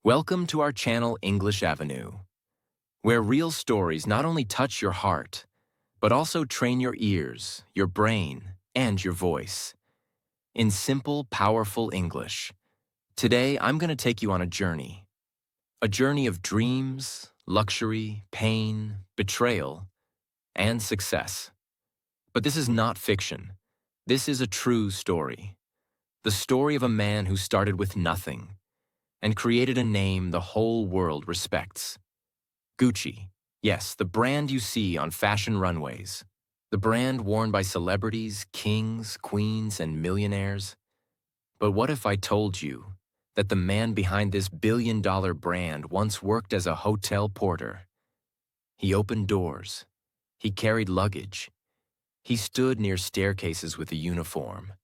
Welcome to our channel English Avenue, where real stories not only touch your heart, but also train your ears, your brain, and your voice. In simple, powerful English, today I'm going to take you on a journey. A journey of dreams, luxury, pain, betrayal, and success. But this is not fiction. This is a true story. The story of a man who started with nothing and created a name the whole world respects. Gucci. Yes, the brand you see on fashion runways. The brand worn by celebrities, kings, queens, and millionaires. But what if I told you that the man behind this billion-dollar brand once worked as a hotel porter? He opened doors. He carried luggage. He stood near staircases with a uniform.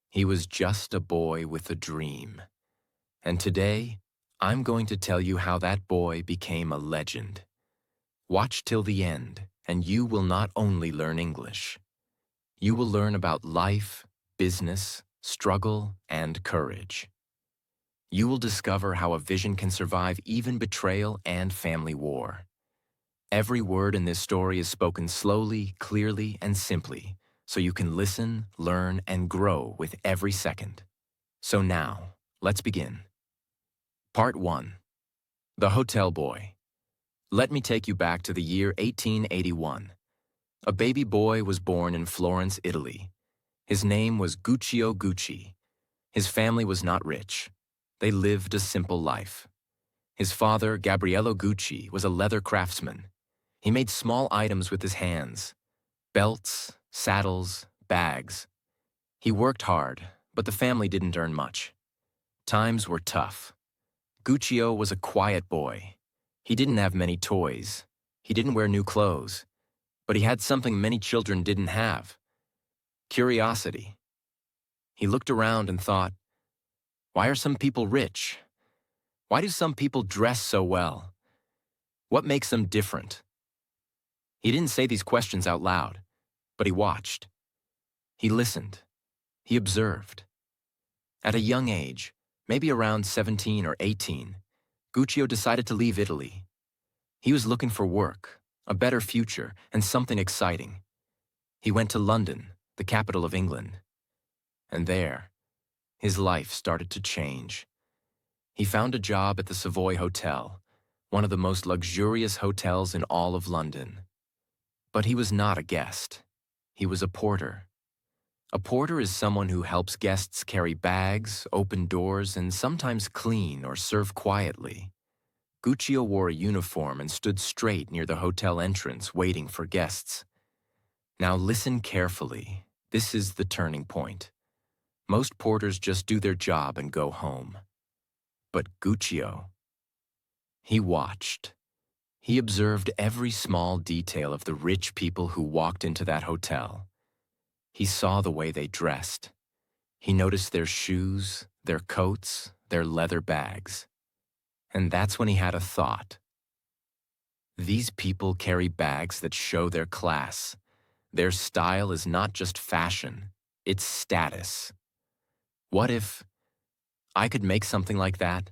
He was just a boy with a dream. And today, I'm going to tell you how that boy became a legend. Watch till the end, and you will not only learn English. You will learn about life, business, struggle, and courage. You will discover how a vision can survive even betrayal and family war. Every word in this story is spoken slowly, clearly, and simply, so you can listen, learn, and grow with every second. So now, let's begin. Part 1. The Hotel Boy. Let me take you back to the year 1881. A baby boy was born in Florence, Italy. His name was Guccio Gucci. His family was not rich. They lived a simple life. His father, Gabriello Gucci, was a leather craftsman. He made small items with his hands: belts, saddles, bags. He worked hard, but the family didn't earn much. Times were tough. Guccio was a quiet boy. He didn't have many toys. He didn't wear new clothes. But he had something many children didn't have: curiosity. He looked around and thought, why are some people rich? Why do some people dress so well? What makes them different? He didn't say these questions out loud, but he watched. He listened. He observed. At a young age, maybe around 17 or 18, Guccio decided to leave Italy. He was looking for work, a better future, and something exciting. He went to London, the capital of England. And there, his life started to change. He found a job at the Savoy Hotel, one of the most luxurious hotels in all of London. But he was not a guest. He was a porter. A porter is someone who helps guests carry bags, open doors, and sometimes clean or serve quietly. Guccio wore a uniform and stood straight near the hotel entrance waiting for guests. Now listen carefully. This is the turning point. Most porters just do their job and go home. But Guccio, he watched. He observed every small detail of the rich people who walked into that hotel. He saw the way they dressed. He noticed their shoes, their coats, their leather bags. And that's when he had a thought. These people carry bags that show their class. Their style is not just fashion, it's status. What if I could make something like that?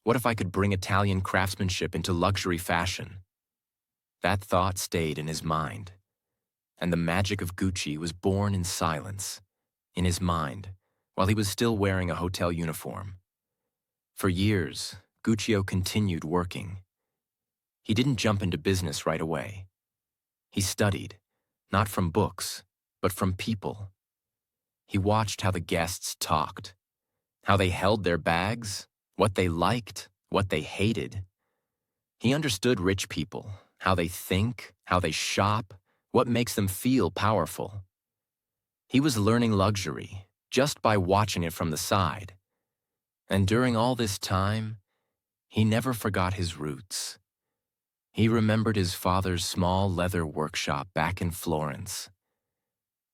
What if I could bring Italian craftsmanship into luxury fashion? That thought stayed in his mind. And the magic of Gucci was born in silence, in his mind, while he was still wearing a hotel uniform. For years, Guccio continued working. He didn't jump into business right away. He studied, not from books, but from people. He watched how the guests talked, how they held their bags, what they liked, what they hated. He understood rich people, how they think, how they shop, what makes them feel powerful. He was learning luxury just by watching it from the side. And during all this time, he never forgot his roots. He remembered his father's small leather workshop back in Florence.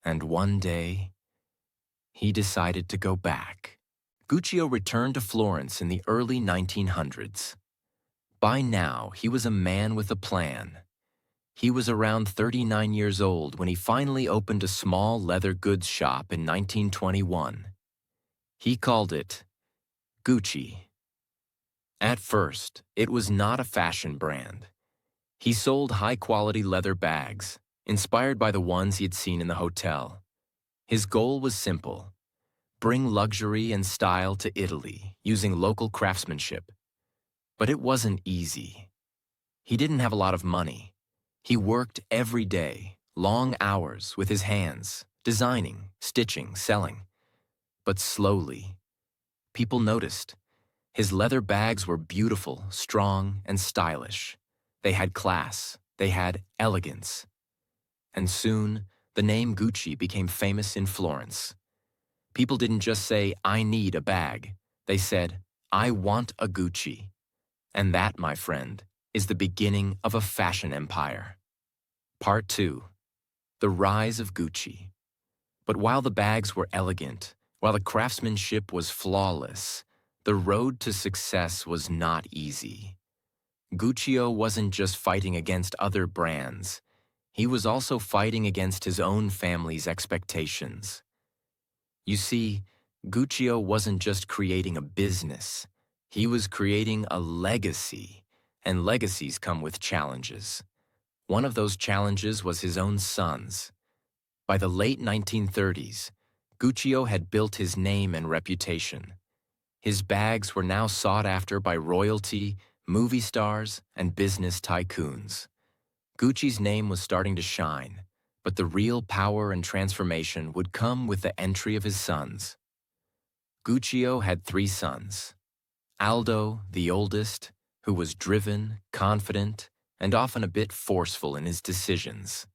And one day, he decided to go back. Guccio returned to Florence in the early 1900s. By now, he was a man with a plan. He was around 39 years old when he finally opened a small leather goods shop in 1921. He called it Gucci. At first, it was not a fashion brand. He sold high-quality leather bags, inspired by the ones he had seen in the hotel. His goal was simple: bring luxury and style to Italy using local craftsmanship. But it wasn't easy. He didn't have a lot of money. He worked every day, long hours with his hands, designing, stitching, selling. But slowly, people noticed. His leather bags were beautiful, strong, and stylish. They had class. They had elegance. And soon, the name Gucci became famous in Florence. People didn't just say, "I need a bag." They said, "I want a Gucci." And that, my friend, is the beginning of a fashion empire. Part 2. The Rise of Gucci. But while the bags were elegant, while the craftsmanship was flawless, the road to success was not easy. Guccio wasn't just fighting against other brands. He was also fighting against his own family's expectations. You see, Guccio wasn't just creating a business. He was creating a legacy, and legacies come with challenges. One of those challenges was his own sons. By the late 1930s, Guccio had built his name and reputation. His bags were now sought after by royalty, movie stars, and business tycoons. Gucci's name was starting to shine, but the real power and transformation would come with the entry of his sons. Guccio had 3 sons. Aldo, the oldest, who was driven, confident, and often a bit forceful in his decisions.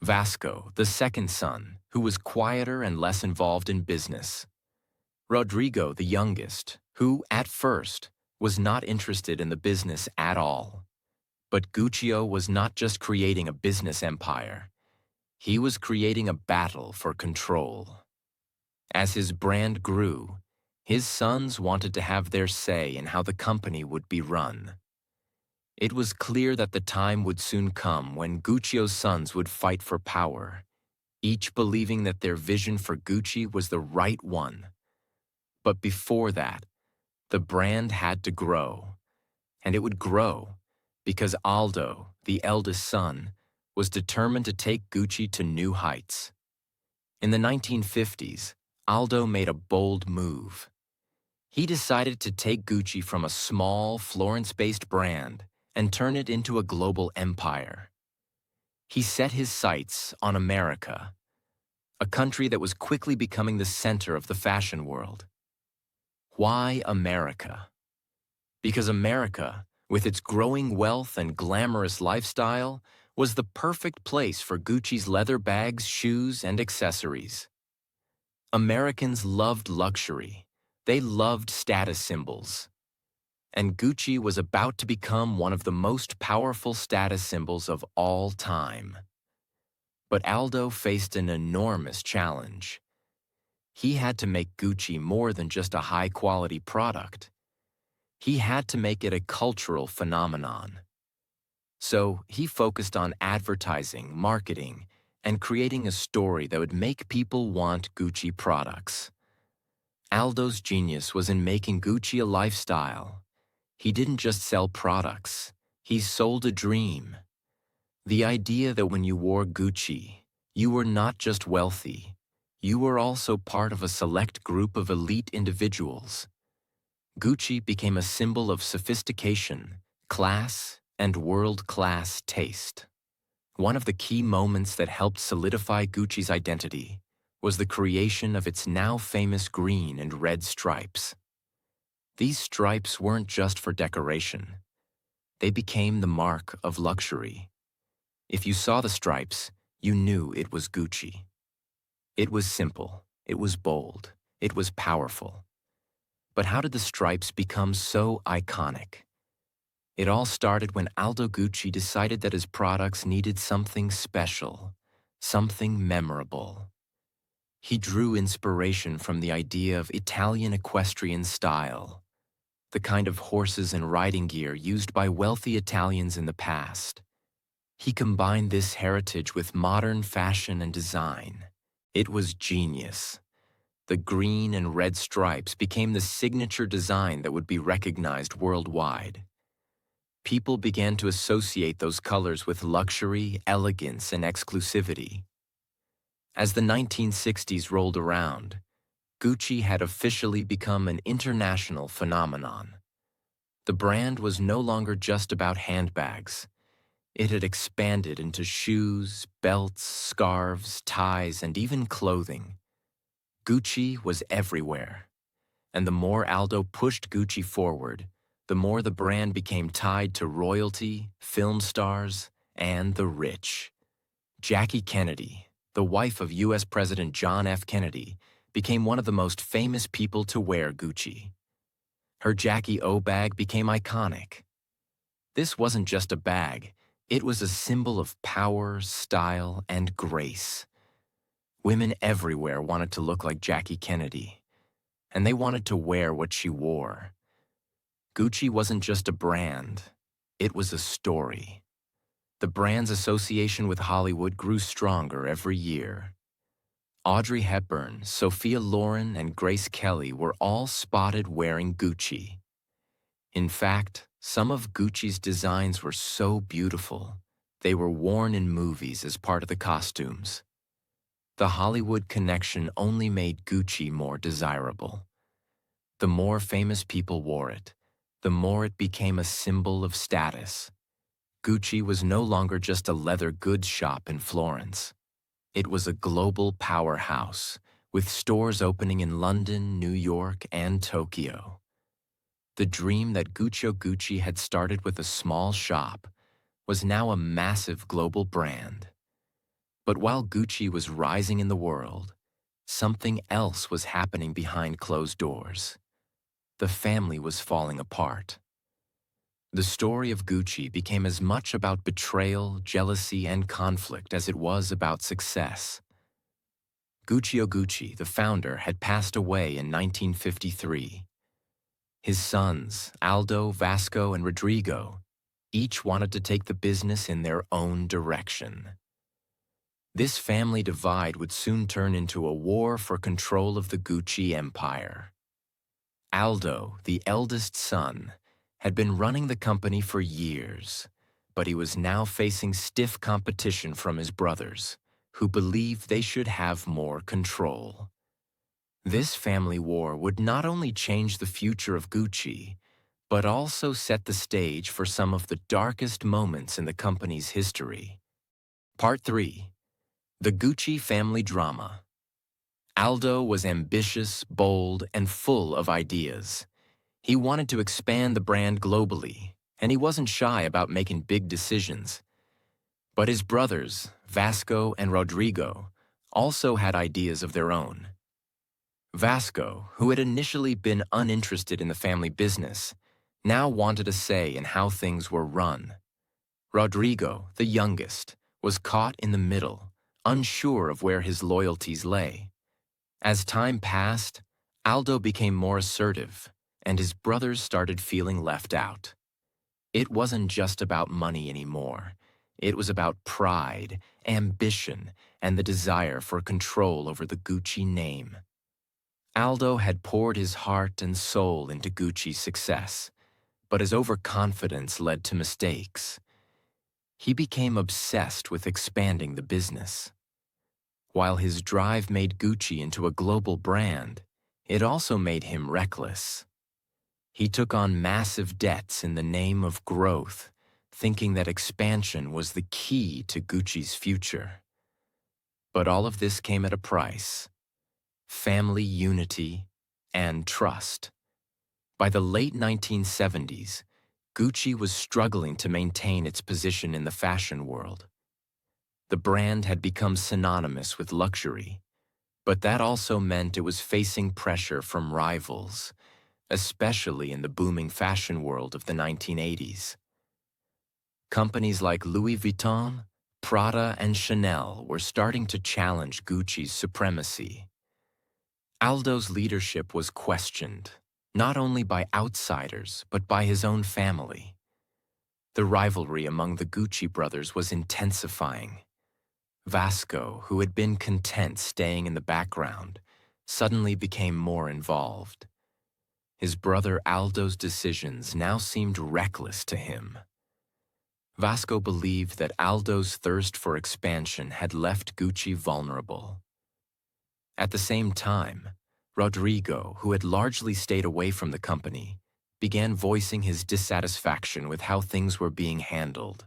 Vasco, the second son, who was quieter and less involved in business. Rodrigo, the youngest, who, at first, was not interested in the business at all. But Guccio was not just creating a business empire. He was creating a battle for control. As his brand grew, his sons wanted to have their say in how the company would be run. It was clear that the time would soon come when Guccio's sons would fight for power, each believing that their vision for Gucci was the right one. But before that, the brand had to grow. And it would grow because Aldo, the eldest son, was determined to take Gucci to new heights. In the 1950s, Aldo made a bold move. He decided to take Gucci from a small, Florence-based brand and turn it into a global empire. He set his sights on America, a country that was quickly becoming the center of the fashion world. Why America? Because America, with its growing wealth and glamorous lifestyle, was the perfect place for Gucci's leather bags, shoes, and accessories. Americans loved luxury. They loved status symbols. And Gucci was about to become one of the most powerful status symbols of all time. But Aldo faced an enormous challenge. He had to make Gucci more than just a high-quality product. He had to make it a cultural phenomenon. So he focused on advertising, marketing, and creating a story that would make people want Gucci products. Aldo's genius was in making Gucci a lifestyle. He didn't just sell products, he sold a dream. The idea that when you wore Gucci, you were not just wealthy, you were also part of a select group of elite individuals. Gucci became a symbol of sophistication, class, and world-class taste. One of the key moments that helped solidify Gucci's identity was the creation of its now famous green and red stripes. These stripes weren't just for decoration. They became the mark of luxury. If you saw the stripes, you knew it was Gucci. It was simple, it was bold, it was powerful. But how did the stripes become so iconic? It all started when Aldo Gucci decided that his products needed something special, something memorable. He drew inspiration from the idea of Italian equestrian style, the kind of horses and riding gear used by wealthy Italians in the past. He combined this heritage with modern fashion and design. It was genius. The green and red stripes became the signature design that would be recognized worldwide. People began to associate those colors with luxury, elegance, and exclusivity. As the 1960s rolled around, Gucci had officially become an international phenomenon. The brand was no longer just about handbags. It had expanded into shoes, belts, scarves, ties, and even clothing. Gucci was everywhere. And the more Aldo pushed Gucci forward, the more the brand became tied to royalty, film stars, and the rich. Jackie Kennedy, the wife of U.S. President John F. Kennedy, became one of the most famous people to wear Gucci. Her Jackie O bag became iconic. This wasn't just a bag, it was a symbol of power, style, and grace. Women everywhere wanted to look like Jackie Kennedy, and they wanted to wear what she wore. Gucci wasn't just a brand, it was a story. The brand's association with Hollywood grew stronger every year. Audrey Hepburn, Sophia Loren, and Grace Kelly were all spotted wearing Gucci. In fact, some of Gucci's designs were so beautiful, they were worn in movies as part of the costumes. The Hollywood connection only made Gucci more desirable. The more famous people wore it, the more it became a symbol of status. Gucci was no longer just a leather goods shop in Florence. It was a global powerhouse, with stores opening in London, New York, and Tokyo. The dream that Gucci had started with a small shop was now a massive global brand. But while Gucci was rising in the world, something else was happening behind closed doors. The family was falling apart. The story of Gucci became as much about betrayal, jealousy, and conflict as it was about success. Gucci, the founder, had passed away in 1953. His sons, Aldo, Vasco, and Rodrigo, each wanted to take the business in their own direction. This family divide would soon turn into a war for control of the Gucci empire. Aldo, the eldest son, had been running the company for years, but he was now facing stiff competition from his brothers, who believed they should have more control. This family war would not only change the future of Gucci, but also set the stage for some of the darkest moments in the company's history. Part 3. The Gucci Family Drama. Aldo was ambitious, bold, and full of ideas. He wanted to expand the brand globally, and he wasn't shy about making big decisions. But his brothers, Vasco and Rodrigo, also had ideas of their own. Vasco, who had initially been uninterested in the family business, now wanted a say in how things were run. Rodrigo, the youngest, was caught in the middle, unsure of where his loyalties lay. As time passed, Aldo became more assertive, and his brothers started feeling left out. It wasn't just about money anymore. It was about pride, ambition, and the desire for control over the Gucci name. Aldo had poured his heart and soul into Gucci's success, but his overconfidence led to mistakes. He became obsessed with expanding the business. While his drive made Gucci into a global brand, it also made him reckless. He took on massive debts in the name of growth, thinking that expansion was the key to Gucci's future. But all of this came at a price: family unity and trust. By the late 1970s, Gucci was struggling to maintain its position in the fashion world. The brand had become synonymous with luxury, but that also meant it was facing pressure from rivals, especially in the booming fashion world of the 1980s. Companies like Louis Vuitton, Prada, and Chanel were starting to challenge Gucci's supremacy. Aldo's leadership was questioned, not only by outsiders, but by his own family. The rivalry among the Gucci brothers was intensifying. Vasco, who had been content staying in the background, suddenly became more involved. His brother Aldo's decisions now seemed reckless to him. Vasco believed that Aldo's thirst for expansion had left Gucci vulnerable. At the same time, Rodrigo, who had largely stayed away from the company, began voicing his dissatisfaction with how things were being handled.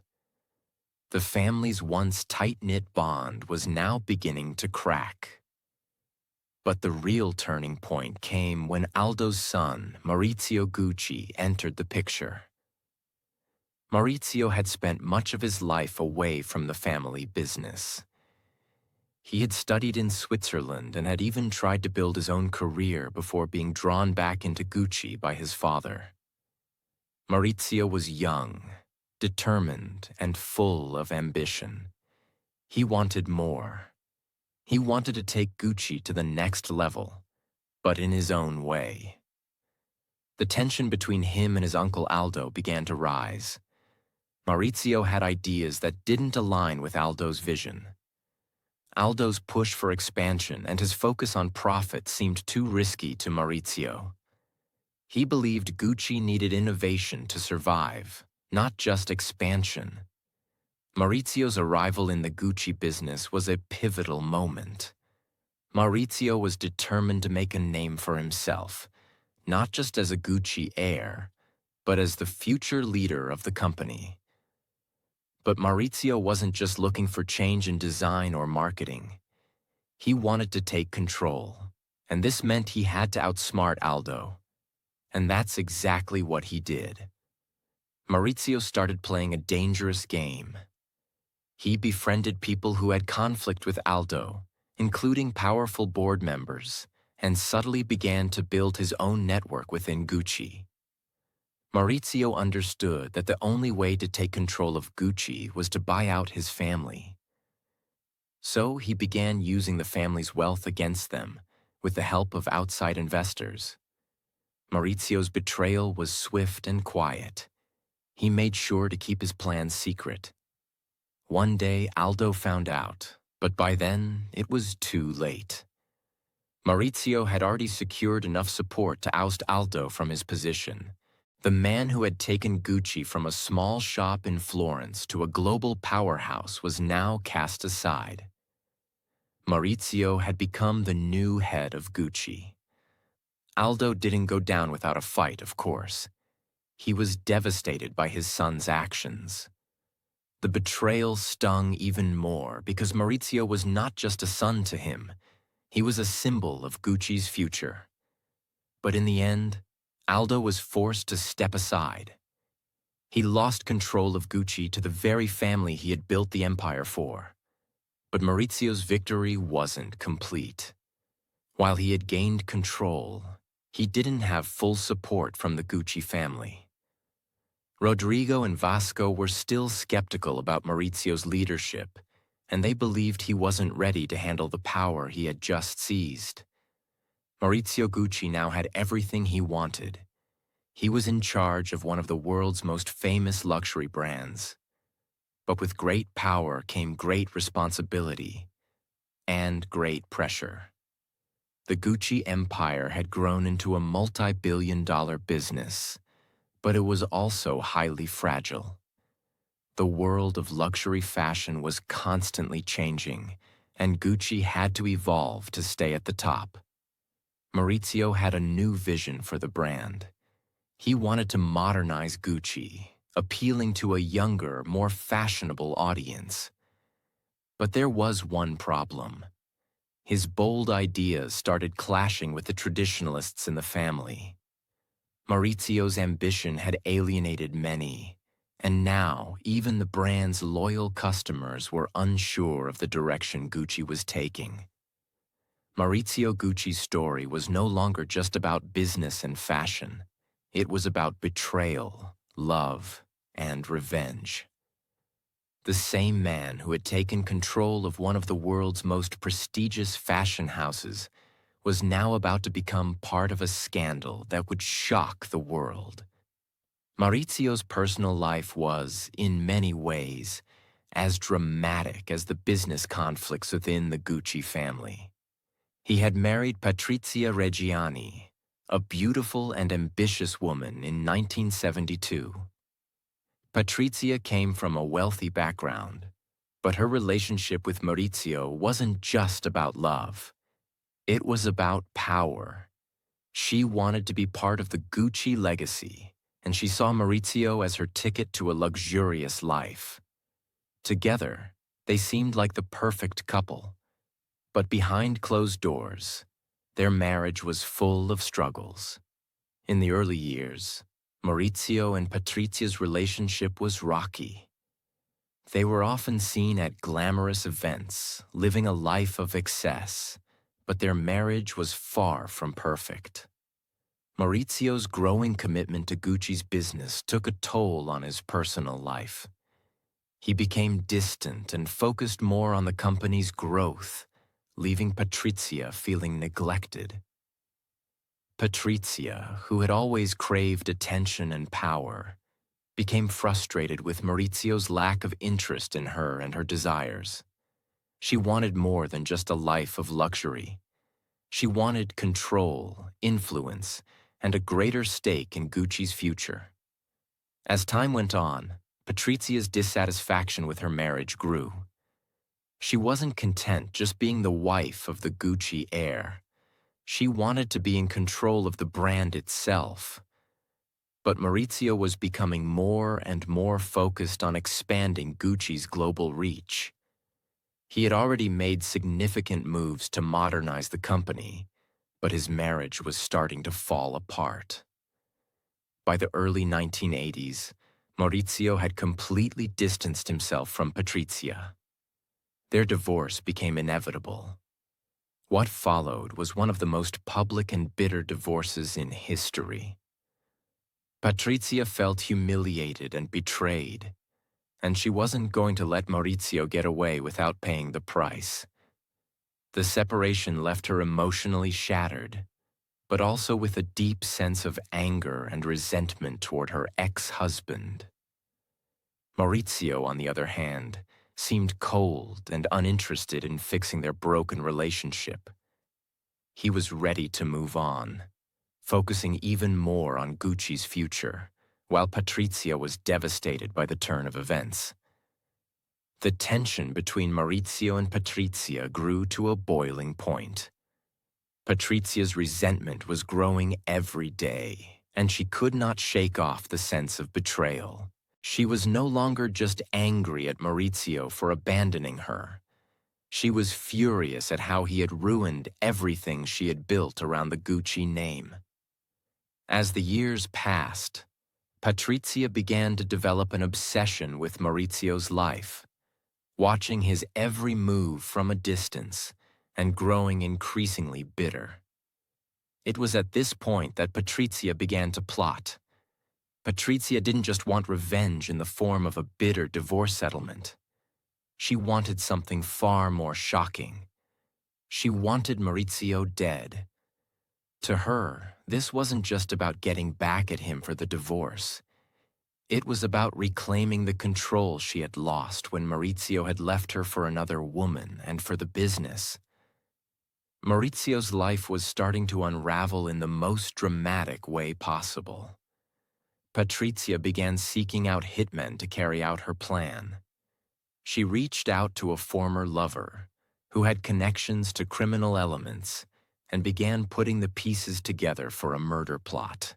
The family's once tight-knit bond was now beginning to crack. But the real turning point came when Aldo's son, Maurizio Gucci, entered the picture. Maurizio had spent much of his life away from the family business. He had studied in Switzerland and had even tried to build his own career before being drawn back into Gucci by his father. Maurizio was young, determined, and full of ambition. He wanted more. He wanted to take Gucci to the next level, but in his own way. The tension between him and his uncle Aldo began to rise. Maurizio had ideas that didn't align with Aldo's vision. Aldo's push for expansion and his focus on profit seemed too risky to Maurizio. He believed Gucci needed innovation to survive, not just expansion. Maurizio's arrival in the Gucci business was a pivotal moment. Maurizio was determined to make a name for himself, not just as a Gucci heir, but as the future leader of the company. But Maurizio wasn't just looking for change in design or marketing. He wanted to take control, and this meant he had to outsmart Aldo. And that's exactly what he did. Maurizio started playing a dangerous game. He befriended people who had conflict with Aldo, including powerful board members, and subtly began to build his own network within Gucci. Maurizio understood that the only way to take control of Gucci was to buy out his family. So he began using the family's wealth against them, with the help of outside investors. Maurizio's betrayal was swift and quiet. He made sure to keep his plans secret. One day, Aldo found out, but by then, it was too late. Maurizio had already secured enough support to oust Aldo from his position. The man who had taken Gucci from a small shop in Florence to a global powerhouse was now cast aside. Maurizio had become the new head of Gucci. Aldo didn't go down without a fight, of course. He was devastated by his son's actions. The betrayal stung even more because Maurizio was not just a son to him. He was a symbol of Gucci's future. But in the end, Aldo was forced to step aside. He lost control of Gucci to the very family he had built the empire for. But Maurizio's victory wasn't complete. While he had gained control, he didn't have full support from the Gucci family. Rodrigo and Vasco were still skeptical about Maurizio's leadership, and they believed he wasn't ready to handle the power he had just seized. Maurizio Gucci now had everything he wanted. He was in charge of one of the world's most famous luxury brands. But with great power came great responsibility and great pressure. The Gucci empire had grown into a multi-billion-dollar business, but it was also highly fragile. The world of luxury fashion was constantly changing, and Gucci had to evolve to stay at the top. Maurizio had a new vision for the brand. He wanted to modernize Gucci, appealing to a younger, more fashionable audience. But there was one problem. His bold ideas started clashing with the traditionalists in the family. Maurizio's ambition had alienated many, and now even the brand's loyal customers were unsure of the direction Gucci was taking. Maurizio Gucci's story was no longer just about business and fashion. It was about betrayal, love, and revenge. The same man who had taken control of one of the world's most prestigious fashion houses was now about to become part of a scandal that would shock the world. Maurizio's personal life was, in many ways, as dramatic as the business conflicts within the Gucci family. He had married Patrizia Reggiani, a beautiful and ambitious woman, in 1972. Patrizia came from a wealthy background, but her relationship with Maurizio wasn't just about love. It was about power. She wanted to be part of the Gucci legacy, and she saw Maurizio as her ticket to a luxurious life. Together, they seemed like the perfect couple. But behind closed doors, their marriage was full of struggles. In the early years, Maurizio and Patrizia's relationship was rocky. They were often seen at glamorous events, living a life of excess, but their marriage was far from perfect. Maurizio's growing commitment to Gucci's business took a toll on his personal life. He became distant and focused more on the company's growth, leaving Patrizia feeling neglected. Patrizia, who had always craved attention and power, became frustrated with Maurizio's lack of interest in her and her desires. She wanted more than just a life of luxury. She wanted control, influence, and a greater stake in Gucci's future. As time went on, Patrizia's dissatisfaction with her marriage grew. She wasn't content just being the wife of the Gucci heir. She wanted to be in control of the brand itself. But Maurizio was becoming more and more focused on expanding Gucci's global reach. He had already made significant moves to modernize the company, but his marriage was starting to fall apart. By the early 1980s, Maurizio had completely distanced himself from Patrizia. Their divorce became inevitable. What followed was one of the most public and bitter divorces in history. Patrizia felt humiliated and betrayed, and she wasn't going to let Maurizio get away without paying the price. The separation left her emotionally shattered, but also with a deep sense of anger and resentment toward her ex-husband. Maurizio, on the other hand, seemed cold and uninterested in fixing their broken relationship. He was ready to move on, focusing even more on Gucci's future, while Patrizia was devastated by the turn of events. The tension between Maurizio and Patrizia grew to a boiling point. Patrizia's resentment was growing every day, and she could not shake off the sense of betrayal. She was no longer just angry at Maurizio for abandoning her. She was furious at how he had ruined everything she had built around the Gucci name. As the years passed, Patrizia began to develop an obsession with Maurizio's life, watching his every move from a distance and growing increasingly bitter. It was at this point that Patrizia began to plot. Patrizia didn't just want revenge in the form of a bitter divorce settlement. She wanted something far more shocking. She wanted Maurizio dead. To her, this wasn't just about getting back at him for the divorce. It was about reclaiming the control she had lost when Maurizio had left her for another woman and for the business. Maurizio's life was starting to unravel in the most dramatic way possible. Patrizia began seeking out hitmen to carry out her plan. She reached out to a former lover who had connections to criminal elements and began putting the pieces together for a murder plot.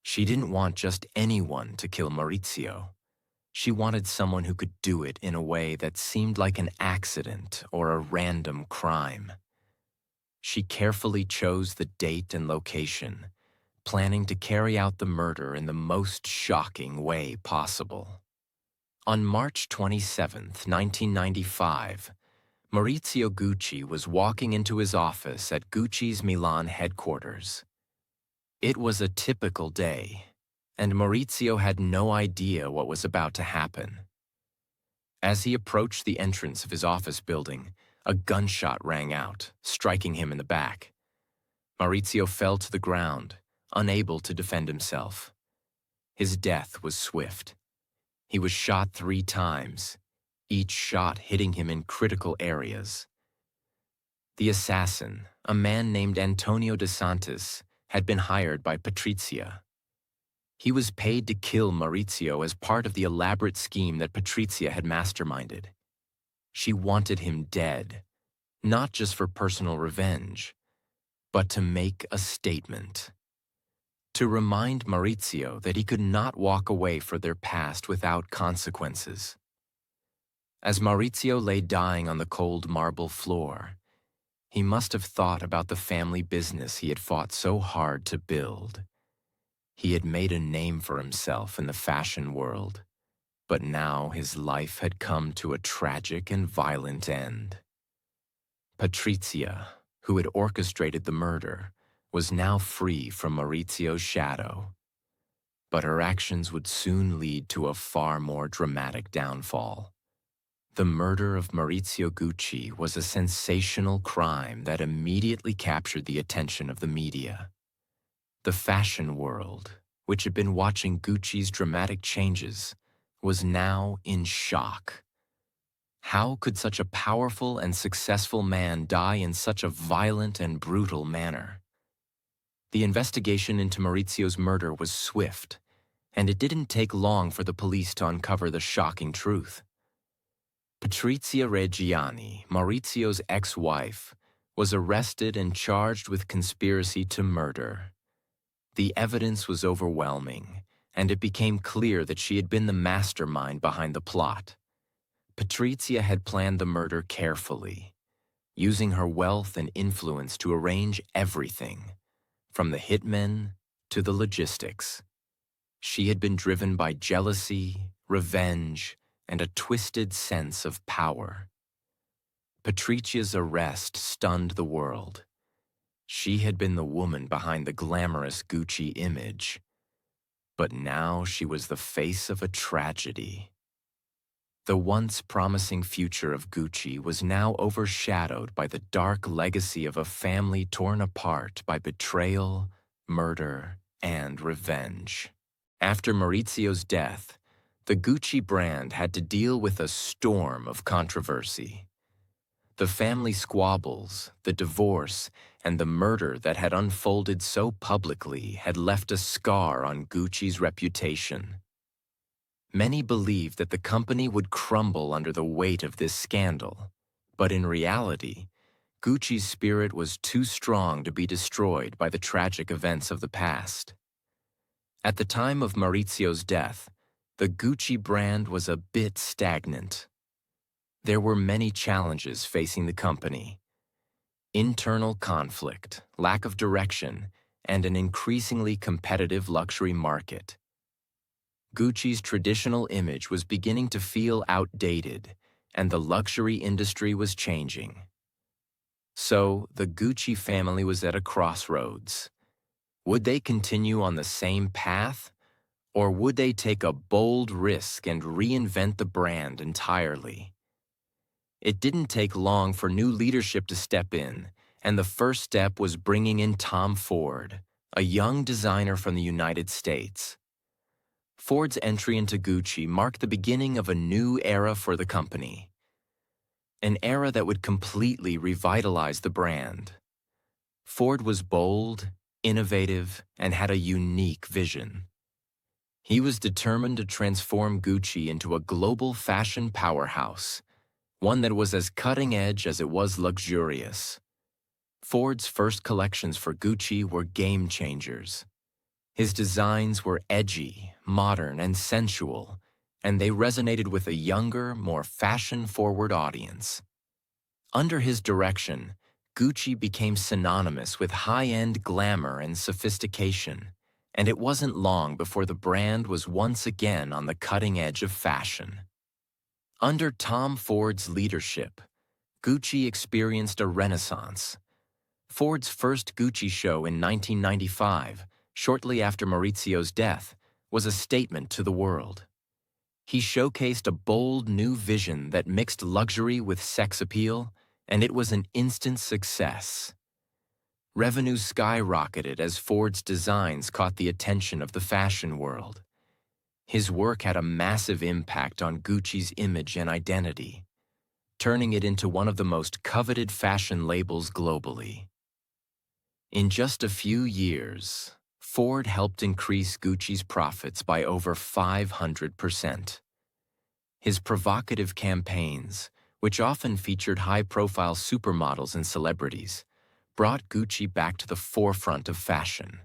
She didn't want just anyone to kill Maurizio. She wanted someone who could do it in a way that seemed like an accident or a random crime. She carefully chose the date and location, planning to carry out the murder in the most shocking way possible. On March 27, 1995, Maurizio Gucci was walking into his office at Gucci's Milan headquarters. It was a typical day, and Maurizio had no idea what was about to happen. As he approached the entrance of his office building, a gunshot rang out, striking him in the back. Maurizio fell to the ground, unable to defend himself. His death was swift. He was shot 3 times, each shot hitting him in critical areas. The assassin, a man named Antonio de Santos had been hired by Patrizia. He was paid to kill Maurizio as part of the elaborate scheme that Patrizia had masterminded. She wanted him dead, not just for personal revenge, but to make a statement. To remind Maurizio that he could not walk away from their past without consequences. As Maurizio lay dying on the cold marble floor, he must have thought about the family business he had fought so hard to build. He had made a name for himself in the fashion world, but now his life had come to a tragic and violent end. Patrizia, who had orchestrated the murder, was now free from Maurizio's shadow. But her actions would soon lead to a far more dramatic downfall. The murder of Maurizio Gucci was a sensational crime that immediately captured the attention of the media. The fashion world, which had been watching Gucci's dramatic changes, was now in shock. How could such a powerful and successful man die in such a violent and brutal manner? The investigation into Maurizio's murder was swift, and it didn't take long for the police to uncover the shocking truth. Patrizia Reggiani, Maurizio's ex-wife, was arrested and charged with conspiracy to murder. The evidence was overwhelming, and it became clear that she had been the mastermind behind the plot. Patrizia had planned the murder carefully, using her wealth and influence to arrange everything, from the hitmen to the logistics. She had been driven by jealousy, revenge, and a twisted sense of power. Patrizia's arrest stunned the world. She had been the woman behind the glamorous Gucci image, but now she was the face of a tragedy. The once promising future of Gucci was now overshadowed by the dark legacy of a family torn apart by betrayal, murder, and revenge. After Maurizio's death, the Gucci brand had to deal with a storm of controversy. The family squabbles, the divorce, and the murder that had unfolded so publicly had left a scar on Gucci's reputation. Many believed that the company would crumble under the weight of this scandal, but in reality, Gucci's spirit was too strong to be destroyed by the tragic events of the past. At the time of Maurizio's death, the Gucci brand was a bit stagnant. There were many challenges facing the company: internal conflict, lack of direction, and an increasingly competitive luxury market. Gucci's traditional image was beginning to feel outdated, and the luxury industry was changing. So, the Gucci family was at a crossroads. Would they continue on the same path, or would they take a bold risk and reinvent the brand entirely? It didn't take long for new leadership to step in, and the first step was bringing in Tom Ford, a young designer from the United States. Ford's entry into Gucci marked the beginning of a new era for the company, an era that would completely revitalize the brand. Ford was bold, innovative, and had a unique vision. He was determined to transform Gucci into a global fashion powerhouse, one that was as cutting-edge as it was luxurious. Ford's first collections for Gucci were game changers. His designs were edgy, modern, and sensual, and they resonated with a younger, more fashion-forward audience. Under his direction, Gucci became synonymous with high-end glamour and sophistication, and it wasn't long before the brand was once again on the cutting edge of fashion. Under Tom Ford's leadership, Gucci experienced a renaissance. Ford's first Gucci show in 1995, shortly after Maurizio's death, was a statement to the world. He showcased a bold new vision that mixed luxury with sex appeal, and it was an instant success. Revenues skyrocketed as Ford's designs caught the attention of the fashion world. His work had a massive impact on Gucci's image and identity, turning it into one of the most coveted fashion labels globally. In just a few years, Ford helped increase Gucci's profits by over 500%. His provocative campaigns, which often featured high-profile supermodels and celebrities, brought Gucci back to the forefront of fashion.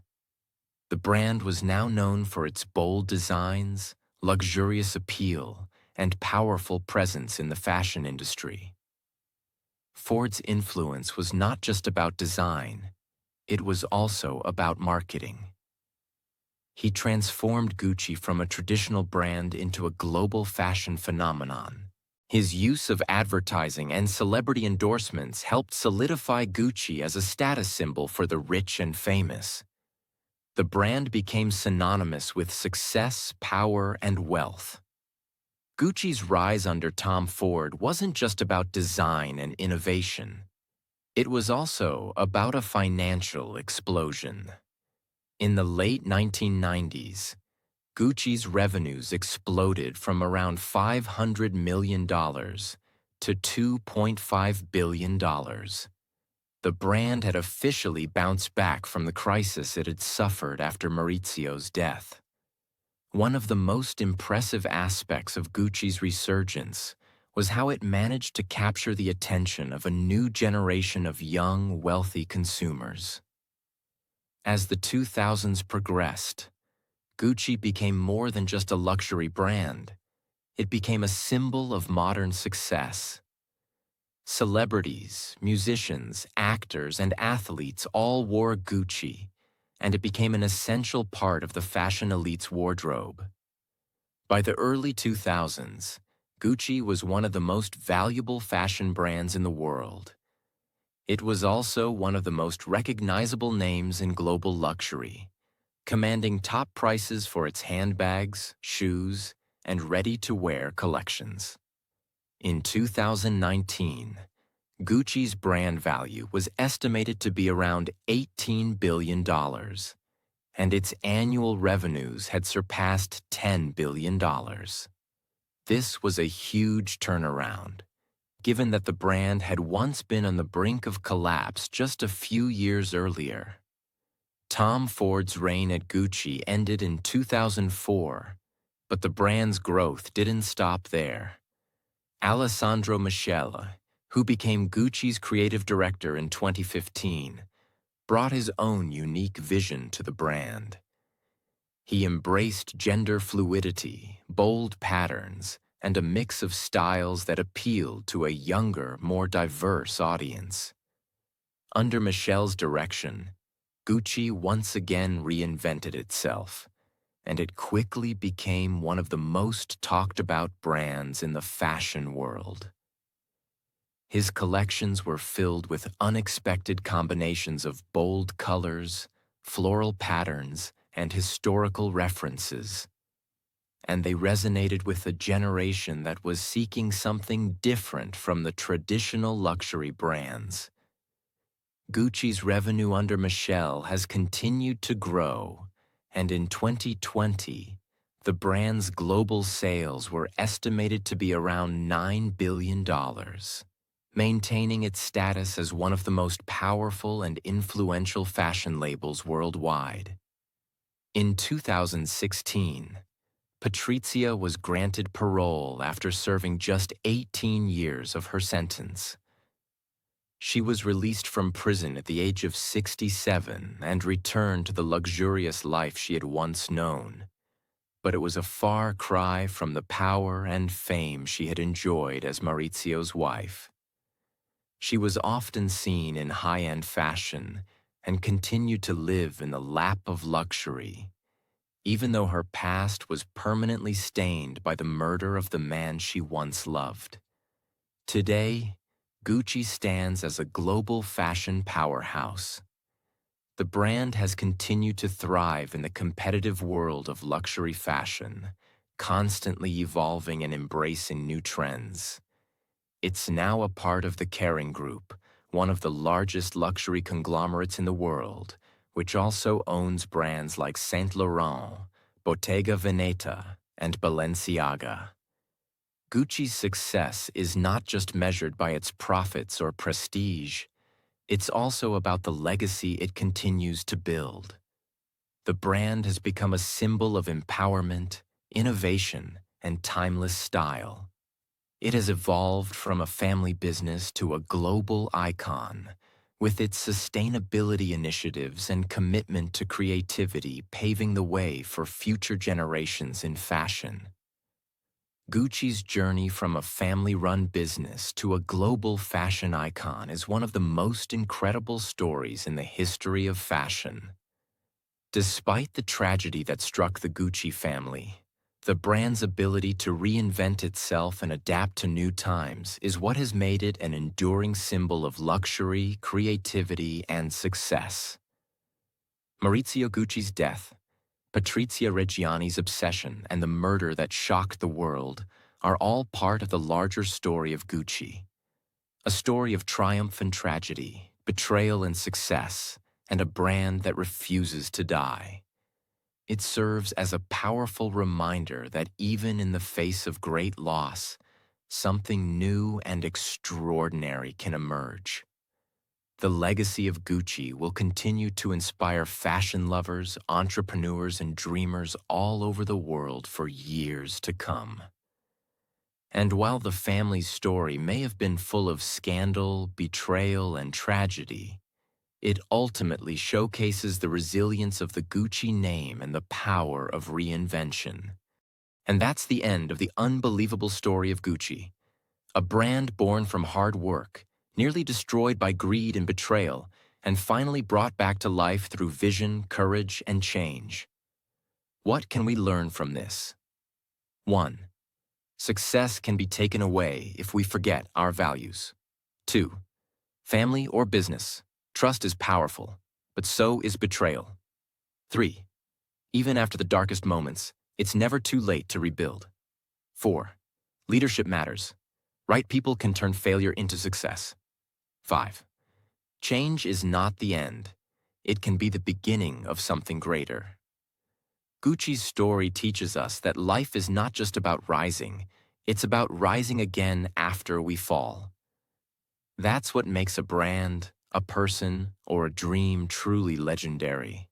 The brand was now known for its bold designs, luxurious appeal, and powerful presence in the fashion industry. Ford's influence was not just about design, it was also about marketing. He transformed Gucci from a traditional brand into a global fashion phenomenon. His use of advertising and celebrity endorsements helped solidify Gucci as a status symbol for the rich and famous. The brand became synonymous with success, power, and wealth. Gucci's rise under Tom Ford wasn't just about design and innovation. It was also about a financial explosion. In the late 1990s, Gucci's revenues exploded from around $500 million to $2.5 billion. The brand had officially bounced back from the crisis it had suffered after Maurizio's death. One of the most impressive aspects of Gucci's resurgence was how it managed to capture the attention of a new generation of young, wealthy consumers. As the 2000s progressed, Gucci became more than just a luxury brand. It became a symbol of modern success. Celebrities, musicians, actors, and athletes all wore Gucci, and it became an essential part of the fashion elite's wardrobe. By the early 2000s, Gucci was one of the most valuable fashion brands in the world. It was also one of the most recognizable names in global luxury, commanding top prices for its handbags, shoes, and ready-to-wear collections. In 2019, Gucci's brand value was estimated to be around $18 billion, and its annual revenues had surpassed $10 billion. This was a huge turnaround, given that the brand had once been on the brink of collapse just a few years earlier. Tom Ford's reign at Gucci ended in 2004, but the brand's growth didn't stop there. Alessandro Michele, who became Gucci's creative director in 2015, brought his own unique vision to the brand. He embraced gender fluidity, bold patterns, and a mix of styles that appealed to a younger, more diverse audience. Under Michele's direction, Gucci once again reinvented itself, and it quickly became one of the most talked-about brands in the fashion world. His collections were filled with unexpected combinations of bold colors, floral patterns, and historical references, and they resonated with a generation that was seeking something different from the traditional luxury brands. Gucci's revenue under Michele has continued to grow, and in 2020, the brand's global sales were estimated to be around $9 billion, maintaining its status as one of the most powerful and influential fashion labels worldwide. In 2016, Patrizia was granted parole after serving just 18 years of her sentence. She was released from prison at the age of 67 and returned to the luxurious life she had once known. But it was a far cry from the power and fame she had enjoyed as Maurizio's wife. She was often seen in high-end fashion and continued to live in the lap of luxury, even though her past was permanently stained by the murder of the man she once loved. Today, Gucci stands as a global fashion powerhouse. The brand has continued to thrive in the competitive world of luxury fashion, constantly evolving and embracing new trends. It's now a part of the Kering Group, one of the largest luxury conglomerates in the world, which also owns brands like Saint Laurent, Bottega Veneta, and Balenciaga. Gucci's success is not just measured by its profits or prestige. It's also about the legacy it continues to build. The brand has become a symbol of empowerment, innovation, and timeless style. It has evolved from a family business to a global icon, with its sustainability initiatives and commitment to creativity paving the way for future generations in fashion. Gucci's journey from a family-run business to a global fashion icon is one of the most incredible stories in the history of fashion. Despite the tragedy that struck the Gucci family, the brand's ability to reinvent itself and adapt to new times is what has made it an enduring symbol of luxury, creativity, and success. Maurizio Gucci's death, Patrizia Reggiani's obsession, and the murder that shocked the world are all part of the larger story of Gucci. A story of triumph and tragedy, betrayal and success, and a brand that refuses to die. It serves as a powerful reminder that even in the face of great loss, something new and extraordinary can emerge. The legacy of Gucci will continue to inspire fashion lovers, entrepreneurs, and dreamers all over the world for years to come. And while the family's story may have been full of scandal, betrayal, and tragedy, it ultimately showcases the resilience of the Gucci name and the power of reinvention. And that's the end of the unbelievable story of Gucci, a brand born from hard work, nearly destroyed by greed and betrayal, and finally brought back to life through vision, courage, and change. What can we learn from this? 1. Success can be taken away if we forget our values. 2. Family or business, trust is powerful, but so is betrayal. 3. Even after the darkest moments, it's never too late to rebuild. 4. Leadership matters. Right people can turn failure into success. 5. Change is not the end. It can be the beginning of something greater. Gucci's story teaches us that life is not just about rising, it's about rising again after we fall. That's what makes a brand, a person, or a dream truly legendary.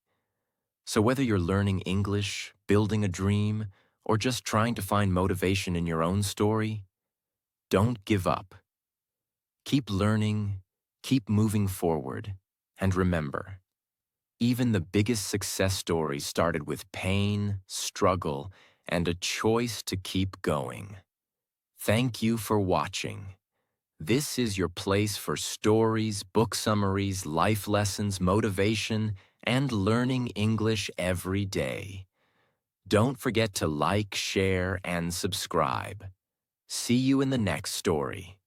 So whether you're learning English, building a dream, or just trying to find motivation in your own story, don't give up. Keep learning, keep moving forward, and remember, even the biggest success stories started with pain, struggle, and a choice to keep going. Thank you for watching. This is your place for stories, book summaries, life lessons, motivation, and learning English every day. Don't forget to like, share, and subscribe. See you in the next story.